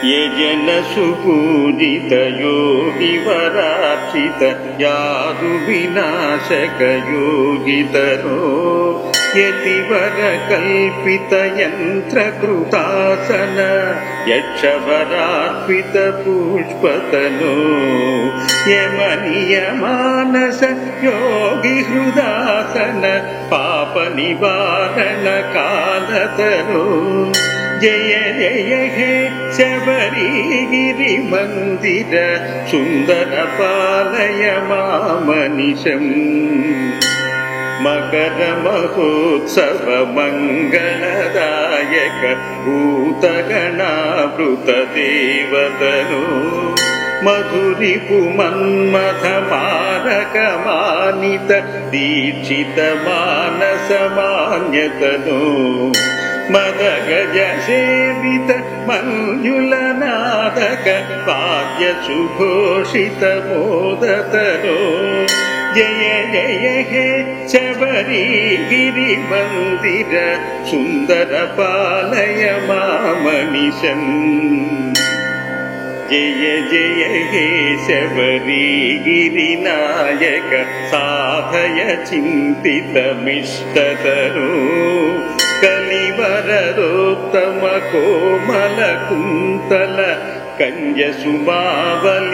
यजन सुपूजित योगी वरार्चित यादु विनाशक योगितरो यतिवर कल्पित यंत्र कृतासन यक्षवरार्पित पुष्पतनो यमनियमानस योगी हृदासन पाप निवारण कालतरो जय जय हे शबरीगिरि मंदिर सुंदर पालय मामनिशम् मकर महोत्सव मंगलदायक भूतगणावृत देवतनो मधुरिपु मन्मथ मारक मानित दीक्षित मानस मान्यतनो मदगज सेवित मंजुलनादक वाद्य सुघोषित मोदतनो जय जय हे शबरीगिरि मंदिर सुंदर पालय मामनिशम् जय जय हे शबरीगिरि नायक साधय चिन्तितमिष्टतरो कलिवरदोत्तम कोमल कुन्तल कंज सुमावलिकान्ततनो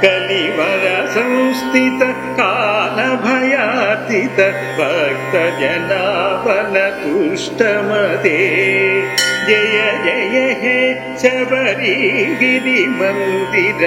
कलिवर संस्थित काल भयातीत भक्त जनावन तुष्टमते जय जय हे शबरीगिरि मंदिर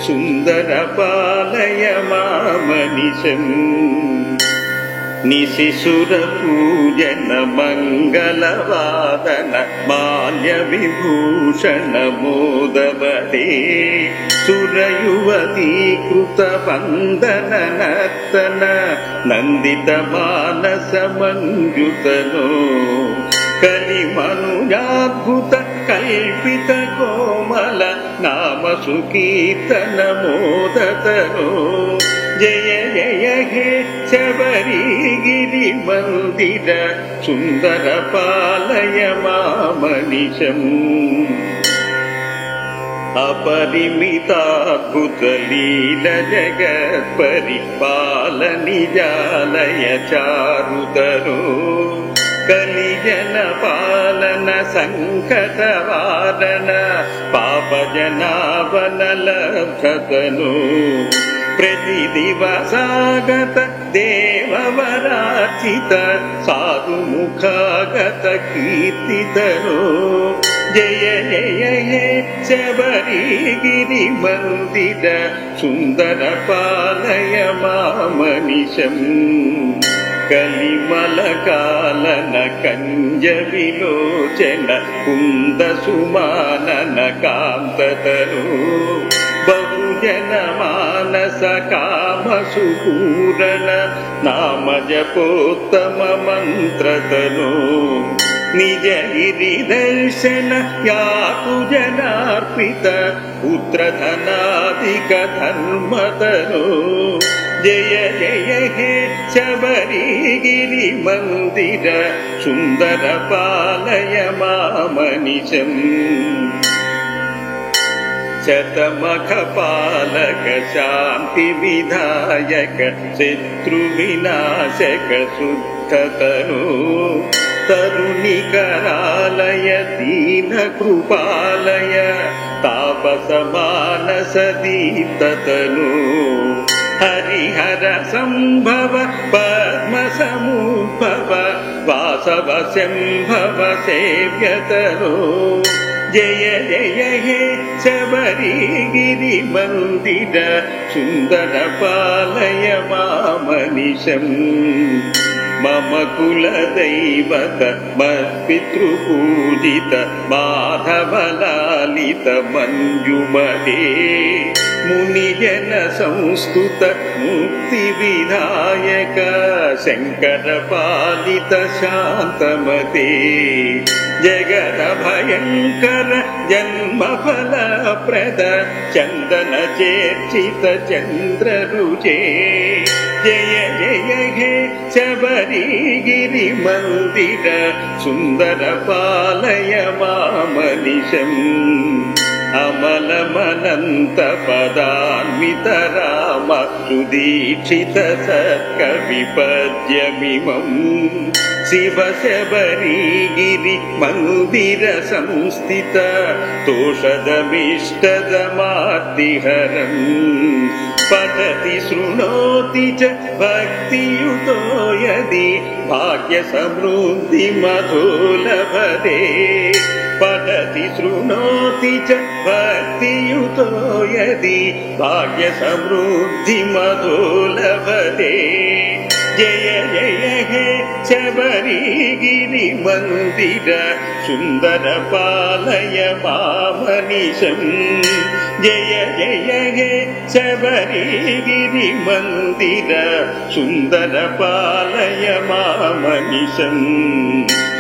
सुंदर पालय मामनिशम् निशिसुर पूजन मंगलवादन माल्य विभूषण मोदवदे सुरयुवती कृत वंदन नर्तन नंदित मानस मंजुतनो कलिमनुजाद्भुत कल्पित कोमल नाम सुकीर्तन मोदतनो जय जय हे शबरीगिरि मंदिर सुंदर पालय मामनिशम् अपरिमिताद्भुत लील जगत् परिपालनिजालय चारुतरो कलिजन पालन संकट वारण पाप जनावन लब्धतनो प्रतिदिवसागत देववरार्चित साधु मुखागत कीर्तितनो जय जय हे शबरीगिरि मंदिर सुंदर पालय मामनिशम् कलिमल कालन कंज विलोचन कुंद सुमानन कांततनो बहुजन मानस काम सुपूरण नाम जपोत्तम मंत्रतनो निज गिरि दर्शन यातु जनार्पित पुत्र धनादिक धर्मतनो जय जय हे शबरीगिरि मंदिर सुंदर पालय मामनिशम् शतमख पालक शांति विधायक शत्रु विनाशक शुद्धतनो तरुणी करालय दीन कृपालय तापस मानस दीप्ततनो हरिहर संभव पद्म समुद्भव वासव संभव सेव्यतनो जय जय हे शबरीगिरि मंदिर सुंदर पालय मामनिशम् मम कुल दैवत मत्पितृपूजित माधवलालित मंजुमते मुनिजन संस्तुत मुक्ति विधायक शंकर पालित शांतमते जगद भयंकर जन्म फल प्रद चंदन चेर्चित चंद्र रुचे जय जय हे शबरीगिरि मंदिर सुंदर पालय मामनिशम् अमलमनंत पदान्वित राम सुदीक्षित सत्कविपद्यमिमम् शिव शबरीगिरि मंदिर संस्थित तोषदमिष्टदमार्तिहरम् पठति शृणोति च भक्तियुतो यदि भाग्य समृद्धि मधो लभते पठति शृणोति च भक्तियुतो यदि भाग्य समृद्धि मधो लभते जय जय हे शबरीगिरि मंदिर सुंदर पालय मामनिशम् जय जय हे शबरीगिरि मंदिर सुंदर पालय मामनिशम्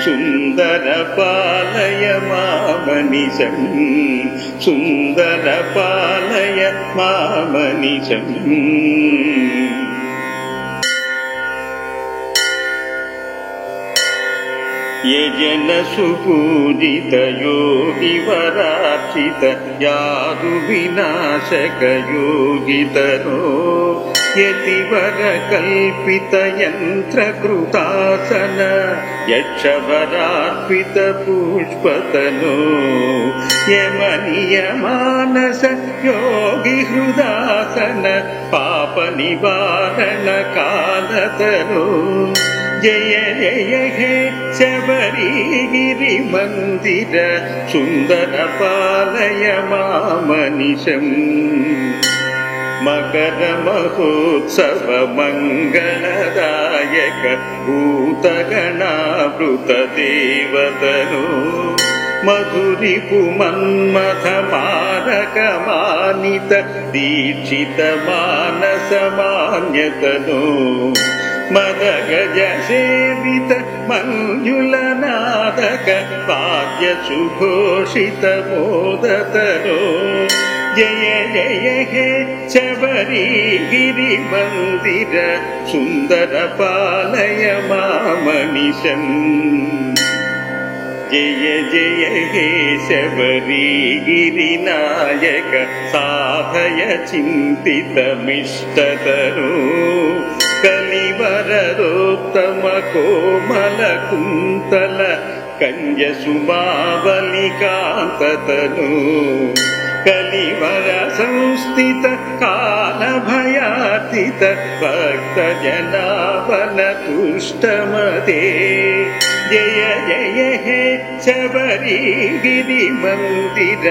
सुंदर पालय मामनिशम् सुंदर पालय मामनिशम् ये जन सुपूजित योगी वरार्चित यादु विनाशक योगितनो यतिवर कल्पित यंत्र कृतासन यक्षवरार्पित पुष्पतनो यमनीय मानस योगी हृदासन पाप निवारण कालतनो जय जय हे शबरीगिरि मंदिर सुंदर पालय मामनिशम् मकर महोत्सव मंगलदायक भूतगणावृत देवतनो मधुरिपु मन्मथ मारक मानित दीक्षित मानस मान्यतनो मदगज सेवित मंजुलनादक वाद्य सुघोषित मोदतनो जय जय हे शबरीगिरि मंदिर सुंदर पालय मामनिशम् जय जय हे शबरीगिरि नायक साधय चिन्तितमिष्टतनो कलिवररोत्तम कोमल कुन्तल कंज सुमावलिकान्ततनो कलिवर संस्थित काल भयातीत भक्त जनावन तुष्टमते जय जय हे शबरीगिरि मंदिर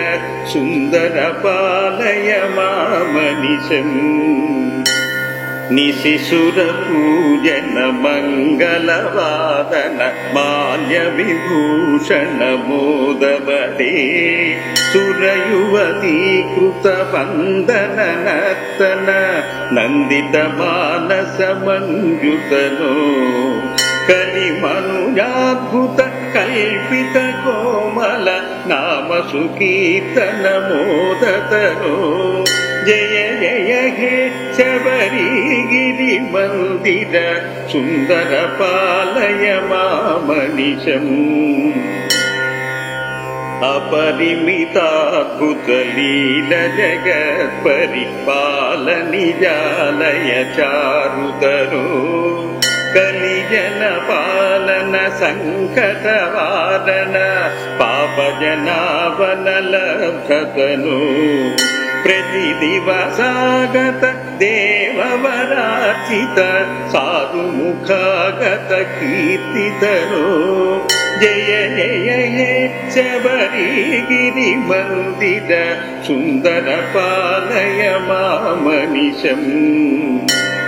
सुंदर पालय मामनिशम् निशिशुर पूजन मंगलवादन माल्य विभूषण मोदवदे सुरयुवती कृत वंदन नर्तन नंदित मानस मंजुतनो कलिमनुजाद्भुत कल्पित कोमल नाम सुकीर्तन मोदतनो जय जय हे शबरीगिरि मंदिर सुंदर पालय मामनिशम् अपरिमिताद्भुत लील जगत् परिपालनिजालय चारुतरो कलिजन पालन संकट वारण पाप जनावन लब्धतनो प्रतिदिवसागत देववरार्चित साधु मुखागत कीर्तितनो जय जय हे शबरीगिरि मंदिर सुंदर पालय मामनिशम्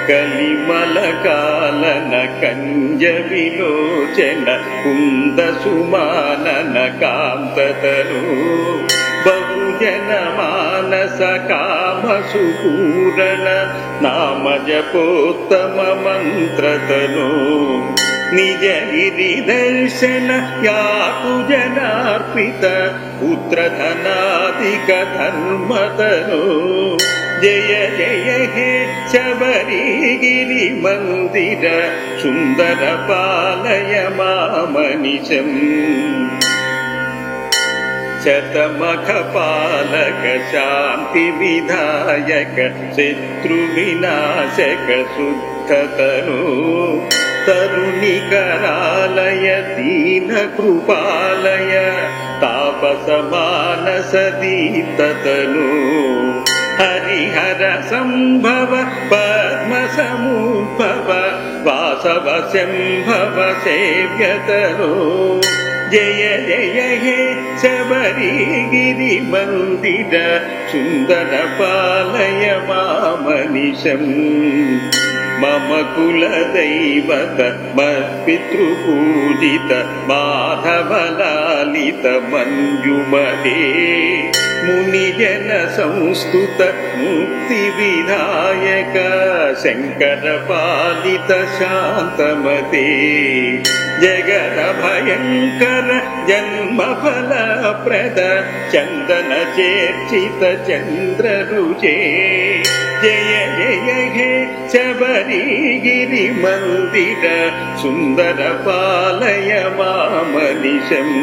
कलिमल कालन कंज विलोचन कुंद सुमानन कांततनु बहुजन मानस काम सुपूरण नाम जपोत्तम मंत्रतनु निज गिरि दर्शन यातु जनार्पित पुत्र धनादिक धर्मतनु जय जय हे शबरिगिरि मंदिर सुंदर पालय मामनिशम् शतमख पालक शांति विधायक शत्रु विनाशक शुद्धतनु तरुणी करालय दीन कृपालय तापस मानस दीप्ततनु हरिहर संभव पद्म समुद्भव वासव संभव सेव्यतनु जय जय हे शबरिगिरि मंदिर सुंदर पालय मामनिशम् मम कुलदैवत मत्पितृपूजित माधवलालित मंजुमते मुनिजन संस्तुत मुक्तिविधायक शंकर पालित शांतमते जगद भयंकर जन्मफलप्रद चंदन चेर्चित चंद्ररुचे जय जय हे शबरिगिरि मंदिर सुंदर पालय मामनिशम्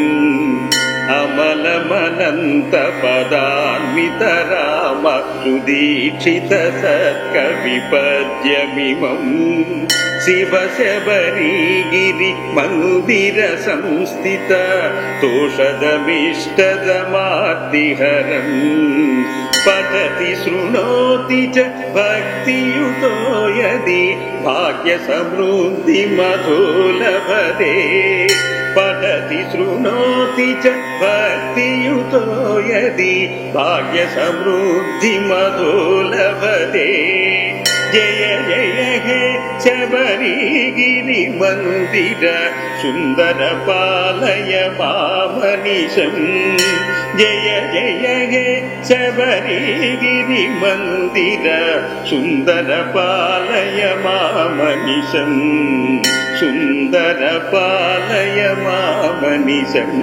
अमलमनंत पदान्वित राम सुदीक्षित सत्कविपद्यमिमम् शिव शबरिगिरि मंदिर संस्थित तोषदमिष्टदमार्तिहरम् पठति शृणोति च भक्तियुतो यदि भाग्य समृद्धि मधो लभते पठति शृणोति च भक्तियुतो यदि भाग्य समृद्धि मधो लभते जय जय हे शबरिगिरि मंदिर सुंदर पालय मामनिशम् जय जय हे शबरिगिरि मंदिर सुंदर पालय मामनिशम् सुंदर पालय मामनिशम्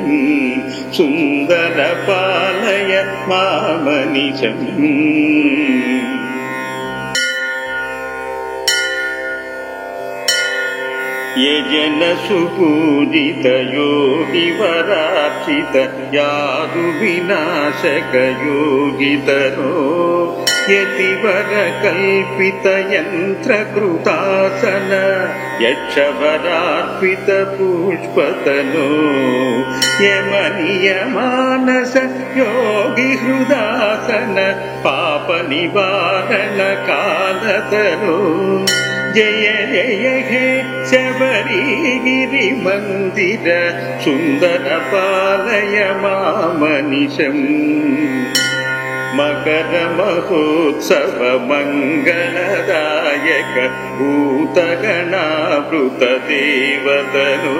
सुंदर पालय मामनिशम् ये जन सुपूजित योगी वरार्चित यादु विनाशक योगितरो यतिवर कल्पित यंत्र कृतासन यक्षवरार्पित पुष्पतनो यमनीय मानस योगी हृदासन पाप निवारण कालतरो जय जय हे शबरिगिरि मंदिर सुंदर पालय मामनिशम् मकर महोत्सव मंगलदायक भूतगणावृत देवतनु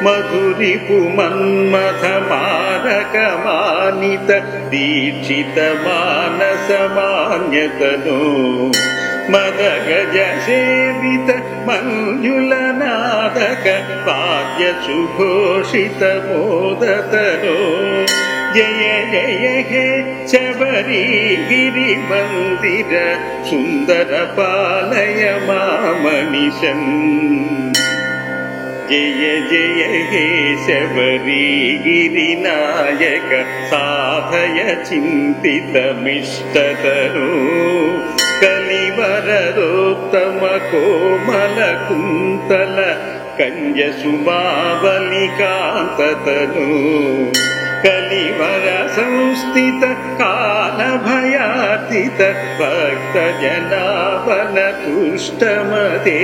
मधुरिपु मन्मथ मारक मानित दीक्षित मानस मान्यतनु मदगज सेवित मंजुलनादक वाद्य सुघोषित मोदतनो जय जय हे शबरिगिरि मंदिर सुंदर पालय मामनिशम् जय जय हे शबरिगिरि नायक साधय चिन्तितमिष्टतनु कलिवरदोत्तम कोमल कुन्तल कंज सुमावलिकान्ततनु कलिवर संस्थित काल भयार्थित भक्त जनावन तुष्टमते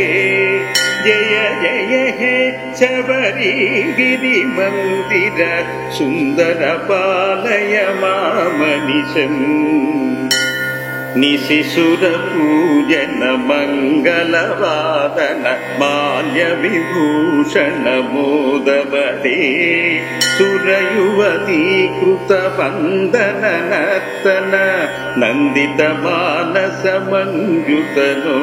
जय जय हे शबरिगिरि मंदिर सुंदर पालय मामनिशम् निशिशुर पूजन मंगलवादन माल्य विभूषण मोदवते सुरयुवती कृत वंदन नर्तन नंदित मानस मंजुतनो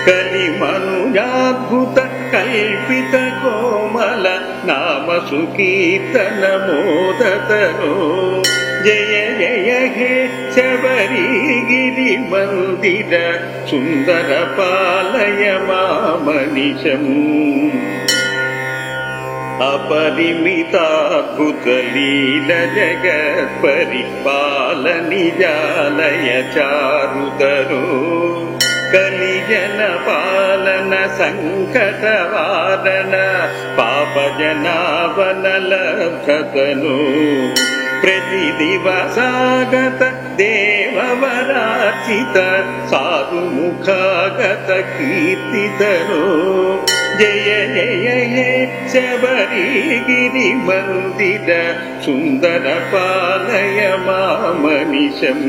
कलिमनुजाद्भुत कल्पित कोमल नाम सुकीर्तन मोदतनो जय जय हे शबरिगिरि मंदिर सुंदर पालय मामनिशम् अपरिमिताद्भुत लीला जगत् परिपालनिजालय चारुतरो कलिजन पालन संकट वारण पापजनावन लब्धतनु प्रतिदिवसागत देववरार्चित साधुमुखागत कीर्तितनो जय जय हे शबरिगिरि मंदिर सुंदर पालय मामनिशम्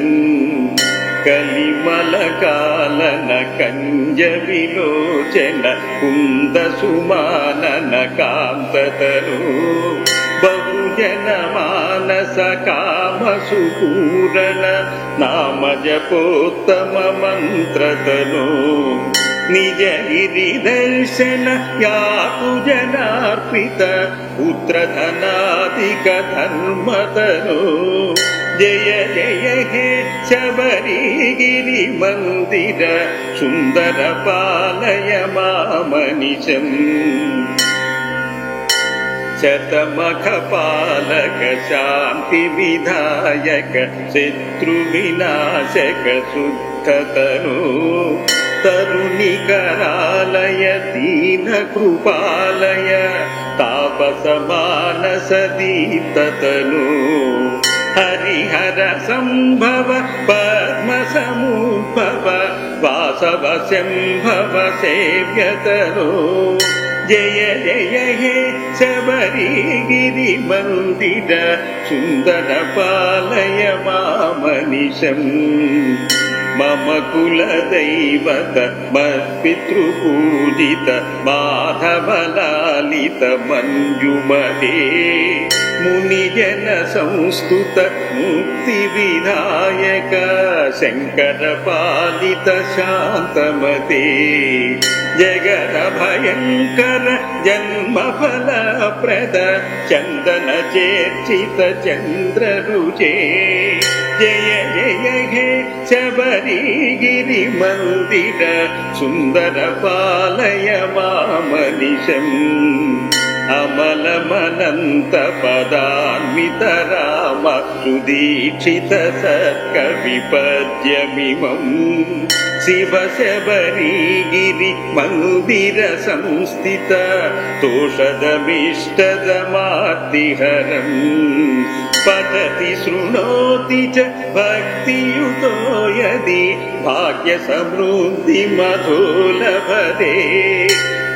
कलिमलकालन कंज विलोचन कुंद सुमानन कांततनु बहुजन मानस काम सुपूरण नाम जपोत्तम मंत्रतनु निज गिरि दर्शन यातु जनार्पित पुत्र धनाधिक धर्मतनु जय जय हे शबरिगिरि मंदिर सुंदर पालय मामनिशम् शतमख पालक शांति विधायक शत्रु विनाशक शुद्धतनु तरुणी करालय दीन कृपालय तापस मानस दीप्ततनु हरिहर संभव पद्म समुद्भव वासव संभव सेव्यतनु जय जय हे शबरिगिरि मंदिर सुंदर पालय मामनिशम् मम कुलदैवत मत्पितृपूजित माधवलालित मंजुमते मुनिजन संस्तुत मुक्ति विधायक शंकर पालित शांतमते जगद भयंकर जन्म फल प्रद चंदन चेर्चित चंद्र रुचे जय जय हे शबरिगिरि मंदिर सुंदर पालय मामनिशम् अमलमनंत पदान्वित राम सुदीक्षित सत्कवि पद्यमिमम् शिव शबरिगिरि मंदिर संस्थित तोषदमिष्टदमार्तिहरम् पठति शृणोति च भक्तियुतो यदि भाग्य समृद्धि मधो लभते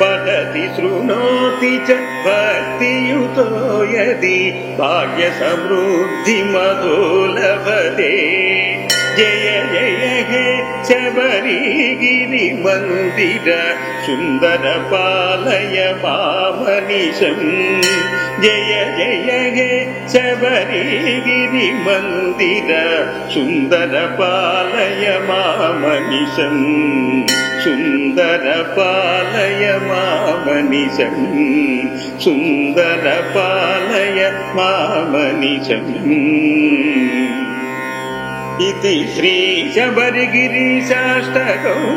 पठति शृणोति च भक्तियुतो यदि भाग्य समृद्धि मधो लभते जय जय हे शबरिगिरि मंदिर सुंदर पालय मामनिशम् जय जय हे शबरिगिरि मंदिर सुंदर पालय मामनिशम् सुंदर पालय मामनिशम् सुंदर पालय मामनिशम् इति श्री शबरिगिरीशाष्टकम्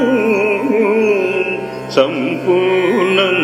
सम्पूर्णम्।